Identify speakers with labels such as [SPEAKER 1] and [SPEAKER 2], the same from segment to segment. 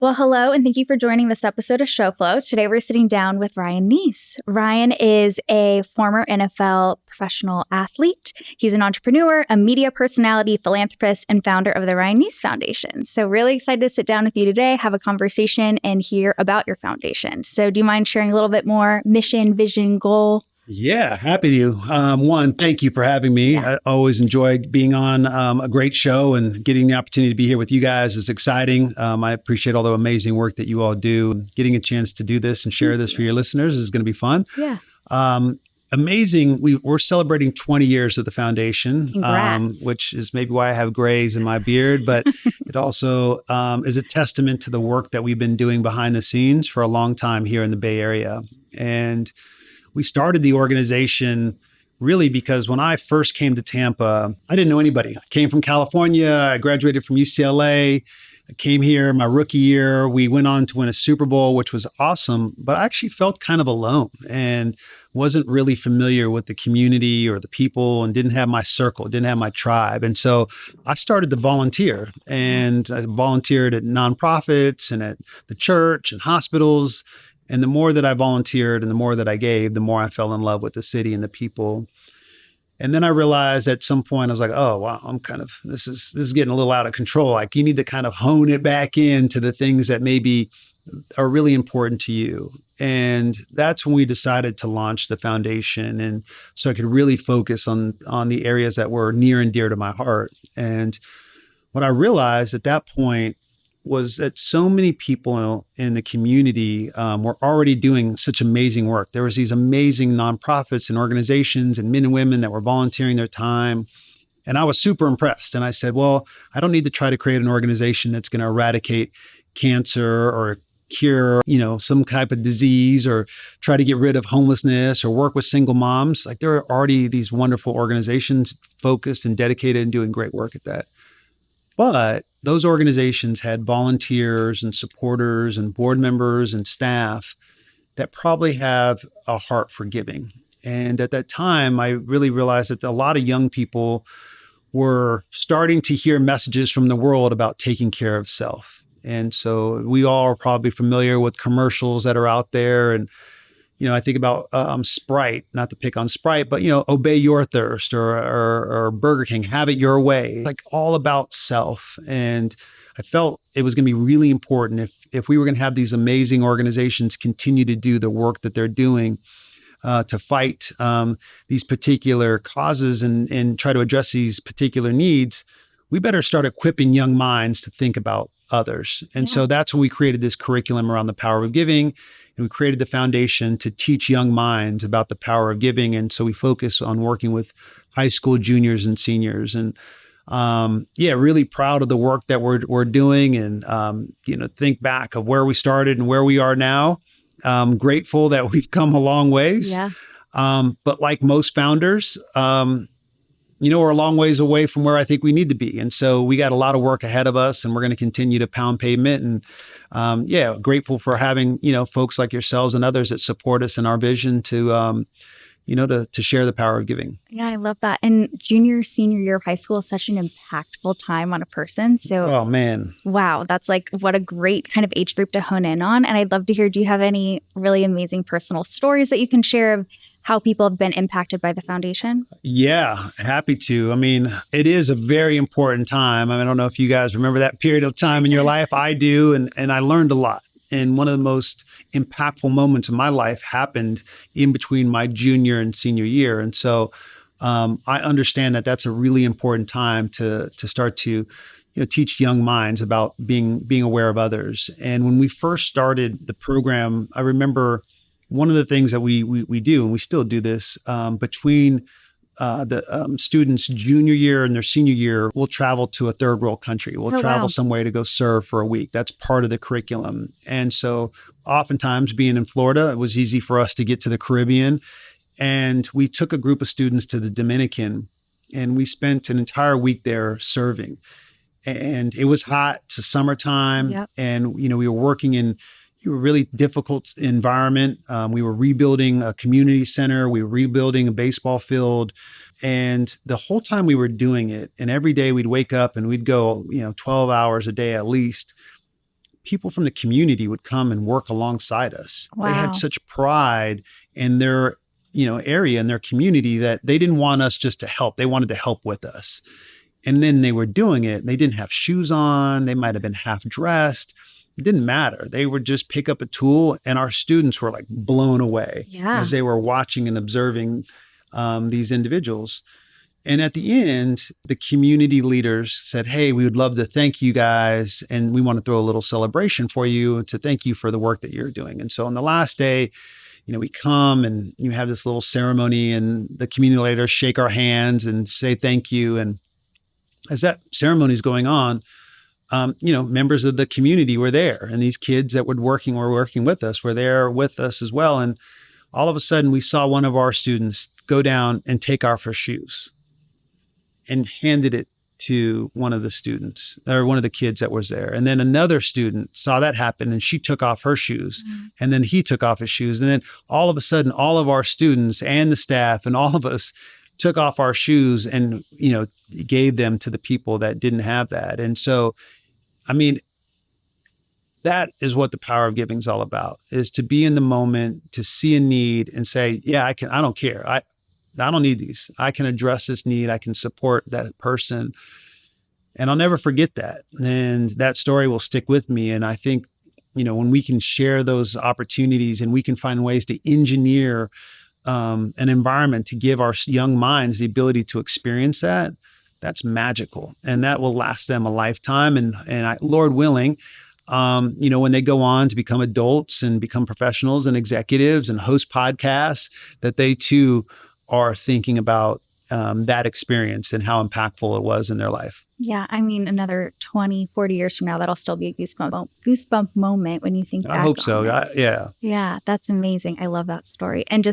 [SPEAKER 1] Well, hello, and thank you for joining this episode of Showflow. Today, we're sitting down with Ryan Nece. Ryan is a former NFL professional athlete. He's an entrepreneur, a media personality, philanthropist, and founder of the Ryan Nece Foundation. So, really excited to sit down with you today, have a conversation, and hear about your foundation. So, do you mind sharing a little bit more mission, vision, goal?
[SPEAKER 2] Yeah, happy to. One, thank you for having me.
[SPEAKER 1] Yeah.
[SPEAKER 2] I always enjoy being on a great show, and getting the opportunity to be here with you guys is exciting. I appreciate all the amazing work that you all do. Getting a chance to do this and share this for your listeners is going to be fun.
[SPEAKER 1] Yeah.
[SPEAKER 2] Amazing. We're celebrating 20 years of the foundation,
[SPEAKER 1] Congrats.
[SPEAKER 2] which is maybe why I have grays in my beard, but it also is a testament to the work that we've been doing behind the scenes for a long time here in the Bay Area. And we started the organization really because when I first came to Tampa, I didn't know anybody. I came from California. I graduated from UCLA. I came here my rookie year. We went on to win a Super Bowl, which was awesome, but I actually felt kind of alone and wasn't really familiar with the community or the people, and didn't have my circle, didn't have my tribe. And so I started to volunteer, and I volunteered at nonprofits and at the church and hospitals. And the more that I volunteered and the more that I gave, the more I fell in love with the city and the people. And then I realized at some point, I was like, oh, wow, this is getting a little out of control. Like, you need to kind of hone it back into the things that maybe are really important to you. And that's when we decided to launch the foundation. And so I could really focus on the areas that were near and dear to my heart. And what I realized at that point was that so many people in the community were already doing such amazing work. There was these amazing nonprofits and organizations and men and women that were volunteering their time. And I was super impressed. And I said, well, I don't need to try to create an organization that's going to eradicate cancer or cure, some type of disease, or try to get rid of homelessness or work with single moms. Like, there are already these wonderful organizations focused and dedicated and doing great work at that. But those organizations had volunteers and supporters and board members and staff that probably have a heart for giving. And at that time, I really realized that a lot of young people were starting to hear messages from the world about taking care of self. And so we all are probably familiar with commercials that are out there. And I think about Sprite, not to pick on Sprite, but, obey your thirst, or Burger King, have it your way, like all about self. And I felt it was going to be really important if we were going to have these amazing organizations continue to do the work that they're doing to fight these particular causes and try to address these particular needs, we better start equipping young minds to think about others. And so that's when we created this curriculum around the power of giving. And we created the foundation to teach young minds about the power of giving. And so we focus on working with high school juniors and seniors. And really proud of the work that we're doing. And think back of where we started and where we are now. Grateful that we've come a long ways.
[SPEAKER 1] Yeah.
[SPEAKER 2] But like most founders, we're a long ways away from where I think we need to be. And so we got a lot of work ahead of us, and we're going to continue to pound pavement. And grateful for having, folks like yourselves and others that support us in our vision to share the power of giving.
[SPEAKER 1] Yeah, I love that. And junior, senior year of high school is such an impactful time on a person. So,
[SPEAKER 2] oh man,
[SPEAKER 1] wow, that's like what a great kind of age group to hone in on. And I'd love to hear, do you have any really amazing personal stories that you can share of how people have been impacted by the foundation?
[SPEAKER 2] Yeah, happy to. I mean, it is a very important time. I don't know if you guys remember that period of time in your life. I do. And I learned a lot. And one of the most impactful moments of my life happened in between my junior and senior year. And so I understand that that's a really important time to start to teach young minds about being aware of others. And when we first started the program, I remember one of the things that we do, and we still do this, between the students' junior year and their senior year, we'll travel to a third world country. We'll travel somewhere to go serve for a week. That's part of the curriculum. And so oftentimes, being in Florida, it was easy for us to get to the Caribbean. And we took a group of students to the Dominican, and we spent an entire week there serving. And it was hot. It's a summertime. Yep. And, we were working in a really difficult environment. We were rebuilding a community center. We were rebuilding a baseball field. And the whole time we were doing it, and every day we'd wake up and we'd go, 12 hours a day at least, people from the community would come and work alongside us.
[SPEAKER 1] Wow.
[SPEAKER 2] They had such pride in their area, in their community, that they didn't want us just to help. They wanted to help with us. And then they were doing it. They didn't have shoes on. They might have been half dressed. It didn't matter. They would just pick up a tool, and our students were like blown away as they were watching and observing these individuals. And at the end, the community leaders said, hey, we would love to thank you guys, and we want to throw a little celebration for you to thank you for the work that you're doing. And so on the last day, we come and you have this little ceremony, and the community leaders shake our hands and say thank you. And as that ceremony is going on, members of the community were there, and these kids that were working with us were there with us as well. And all of a sudden, we saw one of our students go down and take off her shoes and handed it to one of the students, or one of the kids that was there. And then another student saw that happen, and she took off her shoes, and then he took off his shoes. And then all of a sudden, all of our students and the staff and all of us took off our shoes and, gave them to the people that didn't have that. And so, that is what the power of giving is all about, is to be in the moment, to see a need and say, yeah, I don't care. I don't need these. I can address this need. I can support that person. And I'll never forget that. And that story will stick with me. And I think, when we can share those opportunities and we can find ways to engineer an environment to give our young minds the ability to experience that, that's magical. And that will last them a lifetime. And Lord willing, when they go on to become adults and become professionals and executives and host podcasts, that they too are thinking about that experience and how impactful it was in their life.
[SPEAKER 1] Yeah. Another 20, 40 years from now, that'll still be a goosebump moment when you think back.
[SPEAKER 2] I hope so. Yeah.
[SPEAKER 1] Yeah. That's amazing. I love that story. And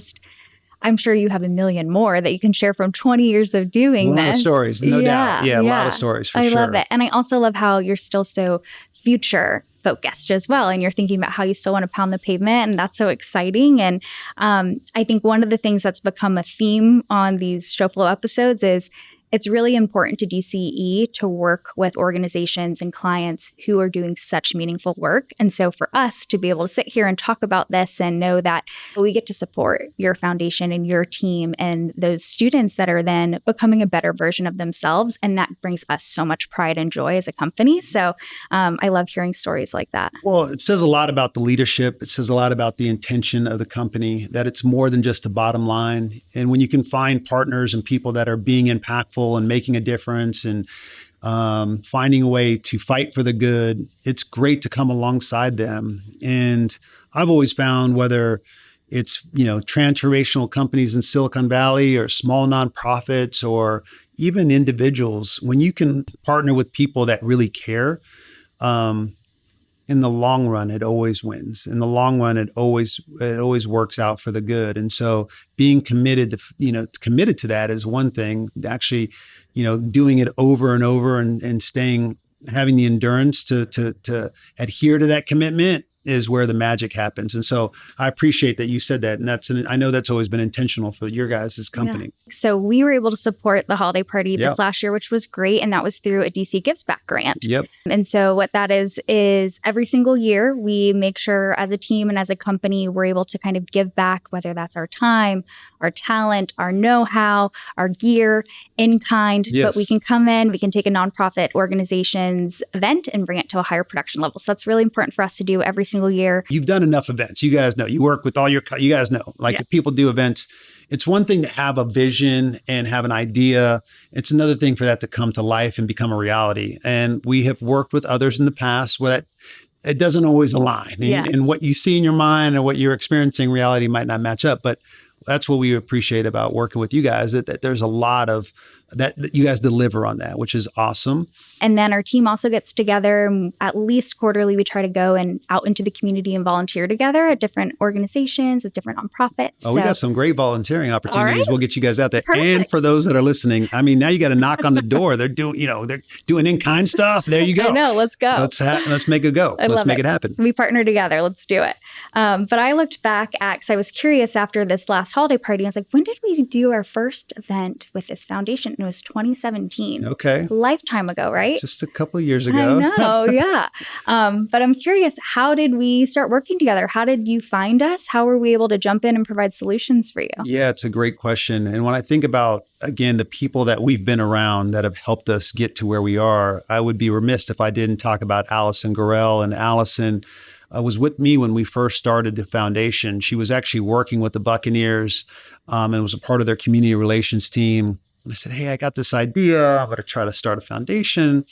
[SPEAKER 1] I'm sure you have a million more that you can share from 20 years of doing this.
[SPEAKER 2] A lot of stories, no doubt. Yeah, a lot of stories for sure.
[SPEAKER 1] I love it. And I also love how you're still so future focused as well. And you're thinking about how you still want to pound the pavement. And that's so exciting. And I think one of the things that's become a theme on these Showflow episodes is it's really important to DCE to work with organizations and clients who are doing such meaningful work. And so for us to be able to sit here and talk about this and know that we get to support your foundation and your team and those students that are then becoming a better version of themselves. And that brings us so much pride and joy as a company. So I love hearing stories like that.
[SPEAKER 2] Well, it says a lot about the leadership. It says a lot about the intention of the company, that it's more than just a bottom line. And when you can find partners and people that are being impactful and making a difference and finding a way to fight for the good, it's great to come alongside them. And I've always found, whether it's, transformational companies in Silicon Valley or small nonprofits or even individuals, when you can partner with people that really care, in the long run, it always wins. In the long run, it always works out for the good. And so being committed to that is one thing. Actually, doing it over and over and having the endurance to adhere to that commitment is where the magic happens. And so I appreciate that you said that. And I know that's always been intentional for your guys' company.
[SPEAKER 1] Yeah. So we were able to support the holiday party this last year, which was great. And that was through a DC Gives Back grant.
[SPEAKER 2] Yep.
[SPEAKER 1] And so what that is every single year, we make sure as a team and as a company, we're able to kind of give back, whether that's our time, our talent, our know-how, our gear, in kind.
[SPEAKER 2] Yes.
[SPEAKER 1] But we can come in, we can take a nonprofit organization's event and bring it to a higher production level. So that's really important for us to do every single year.
[SPEAKER 2] You've done enough events. You guys know. You work with you guys know. If people do events, it's one thing to have a vision and have an idea. It's another thing for that to come to life and become a reality. And we have worked with others in the past where it doesn't always align. And what you see in your mind and what you're experiencing in reality might not match up. But that's what we appreciate about working with you guys, that there's a lot of that you guys deliver on that, which is awesome.
[SPEAKER 1] And then our team also gets together at least quarterly. We try to go and out into the community and volunteer together at different organizations with different nonprofits.
[SPEAKER 2] Oh, we got some great volunteering opportunities.
[SPEAKER 1] Right.
[SPEAKER 2] We'll get you guys out there.
[SPEAKER 1] Perfect.
[SPEAKER 2] And for those that are listening, now you got to knock on the door. They're doing in-kind stuff. There you go.
[SPEAKER 1] I know. Let's go.
[SPEAKER 2] Let's make it go. Let's make it happen.
[SPEAKER 1] We partner together. Let's do it. But I looked back because I was curious after this last holiday party. I was like, when did we do our first event with this foundation? and it was 2017.
[SPEAKER 2] Okay.
[SPEAKER 1] A lifetime ago, right?
[SPEAKER 2] Just a couple of years
[SPEAKER 1] I
[SPEAKER 2] ago.
[SPEAKER 1] know, yeah. But I'm curious, how did we start working together? How did you find us? How were we able to jump in and provide solutions for you?
[SPEAKER 2] Yeah, it's a great question. And when I think about, again, the people that we've been around that have helped us get to where we are, I would be remiss if I didn't talk about Allison Gorell. And Allison was with me when we first started the foundation. She was actually working with the Buccaneers and was a part of their community relations team. And I said, hey, I got this idea. I'm going to try to start a foundation.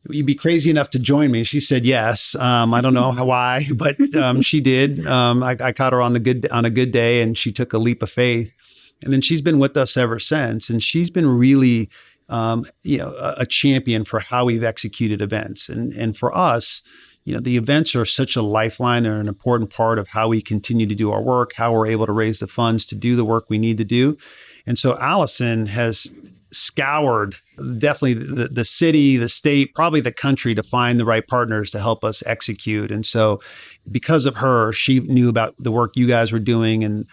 [SPEAKER 2] You'd be crazy enough to join me. She said yes. I don't know why, but she did. I caught her on a good day, and she took a leap of faith. And then she's been with us ever since. And she's been really, a champion for how we've executed events. And for us, the events are such a lifeline or an important part of how we continue to do our work, how we're able to raise the funds to do the work we need to do. And so Allison has scoured definitely the city, the state, probably the country to find the right partners to help us execute. And so because of her, she knew about the work you guys were doing. And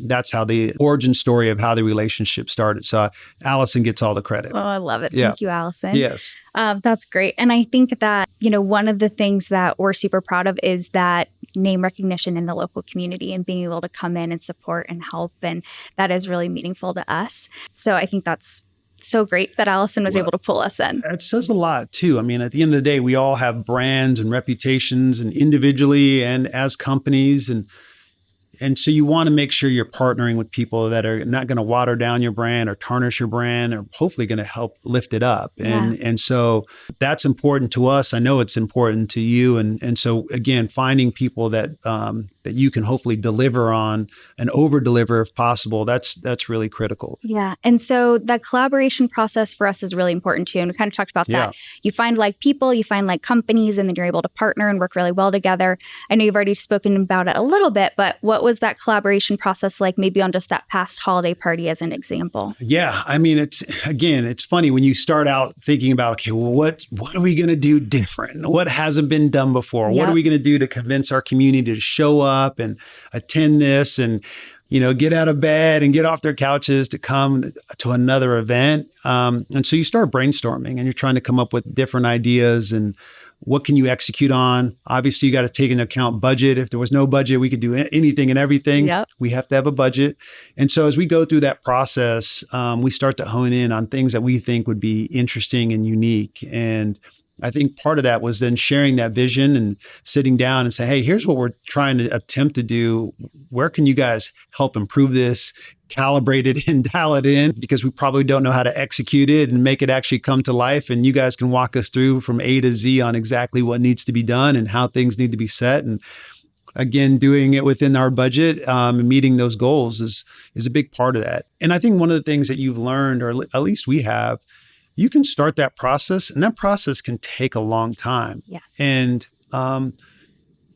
[SPEAKER 2] that's how the origin story of how the relationship started. So Allison gets all the credit.
[SPEAKER 1] Oh, I love it.
[SPEAKER 2] Yeah.
[SPEAKER 1] Thank you, Allison.
[SPEAKER 2] Yes.
[SPEAKER 1] That's great. And I think that, one of the things that we're super proud of is that name recognition in the local community and being able to come in and support and help. And that is really meaningful to us. So I think that's so great that Allison was able to pull us in.
[SPEAKER 2] It says a lot too. I mean, at the end of the day, we all have brands and reputations, and individually and as companies. And so you want to make sure you're partnering with people that are not going to water down your brand or tarnish your brand, or hopefully going to help lift it up. And so that's important to us. I know it's important to you. And so again, finding people that that you can hopefully deliver on and over deliver if possible, that's really critical.
[SPEAKER 1] Yeah. And so that collaboration process for us is really important too. And we kind of talked about that. You find like people, you find like companies, and then you're able to partner and work really well together. I know you've already spoken about it a little bit, but what was that collaboration process like maybe on just that past holiday party as an example?
[SPEAKER 2] Yeah. I mean, it's funny when you start out thinking about, okay, well, what are we going to do different? What hasn't been done before? What are we going to do to convince our community to show up and attend this and, get out of bed and get off their couches to come to another event? And so you start brainstorming and you're trying to come up with different ideas and what can you execute on? Obviously, you got to take into account budget. If there was no budget, we could do anything and everything.
[SPEAKER 1] Yep.
[SPEAKER 2] We have to have a budget. And so as we go through that process, we start to hone in on things that we think would be interesting and unique. And I think part of that was then sharing that vision and sitting down and say, hey, here's what we're trying to attempt to do. Where can you guys help improve this, calibrate it and dial it in? Because we probably don't know how to execute it and make it actually come to life. And you guys can walk us through from A to Z on exactly what needs to be done and how things need to be set. And again, doing it within our budget and meeting those goals is a big part of that. And I think one of the things that you've learned, or at least we have, you can start that process, and that process can take a long time.
[SPEAKER 1] Yes.
[SPEAKER 2] And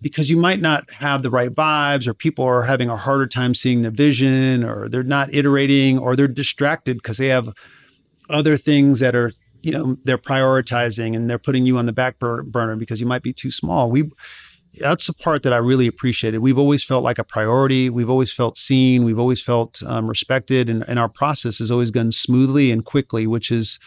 [SPEAKER 2] because you might not have the right vibes, or people are having a harder time seeing the vision, or they're not iterating, or they're distracted because they have other things that are, they're prioritizing and they're putting you on the back burner because you might be too small. That's the part that I really appreciated. We've always felt like a priority. We've always felt seen. We've always felt respected. And our process has always gone smoothly and quickly, which is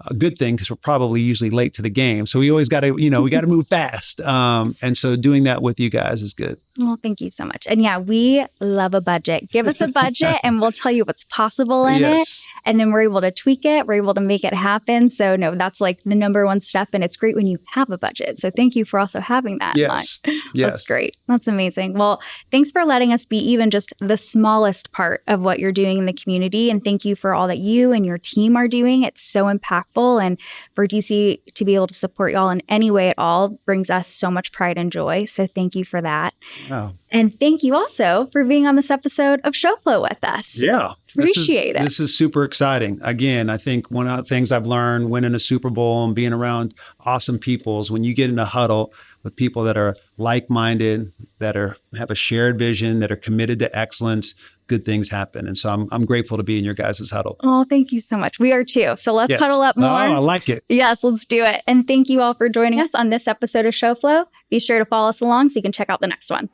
[SPEAKER 2] a good thing because we're probably usually late to the game. So we always got to, we got to move fast. And so doing that with you guys is good.
[SPEAKER 1] Well, thank you so much. And yeah, we love a budget. Give us a budget and we'll tell you what's possible in it. And then we're able to tweak it. We're able to make it happen. So no, that's like the number one step. And it's great when you have a budget. So thank you for also having that in mind. That's great. That's amazing. Well, thanks for letting us be even just the smallest part of what you're doing in the community. And thank you for all that you and your team are doing. It's so impactful. And for DC to be able to support y'all in any way at all brings us so much pride and joy. So thank you for that.
[SPEAKER 2] Wow.
[SPEAKER 1] And thank you also for being on this episode of Showflow with us.
[SPEAKER 2] Yeah.
[SPEAKER 1] Appreciate it.
[SPEAKER 2] This is super exciting. Again, I think one of the things I've learned winning a Super Bowl and being around awesome people is when you get in a huddle with people that are like-minded, that have a shared vision, that are committed to excellence, good things happen. And so I'm grateful to be in your guys' huddle.
[SPEAKER 1] Oh, thank you so much. We are too. So let's huddle up more.
[SPEAKER 2] Oh, I like it.
[SPEAKER 1] Yes, let's do it. And thank you all for joining us on this episode of Showflow. Be sure to follow us along so you can check out the next one.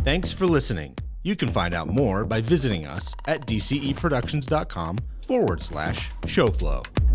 [SPEAKER 3] Thanks for listening. You can find out more by visiting us at dceproductions.com/showflow.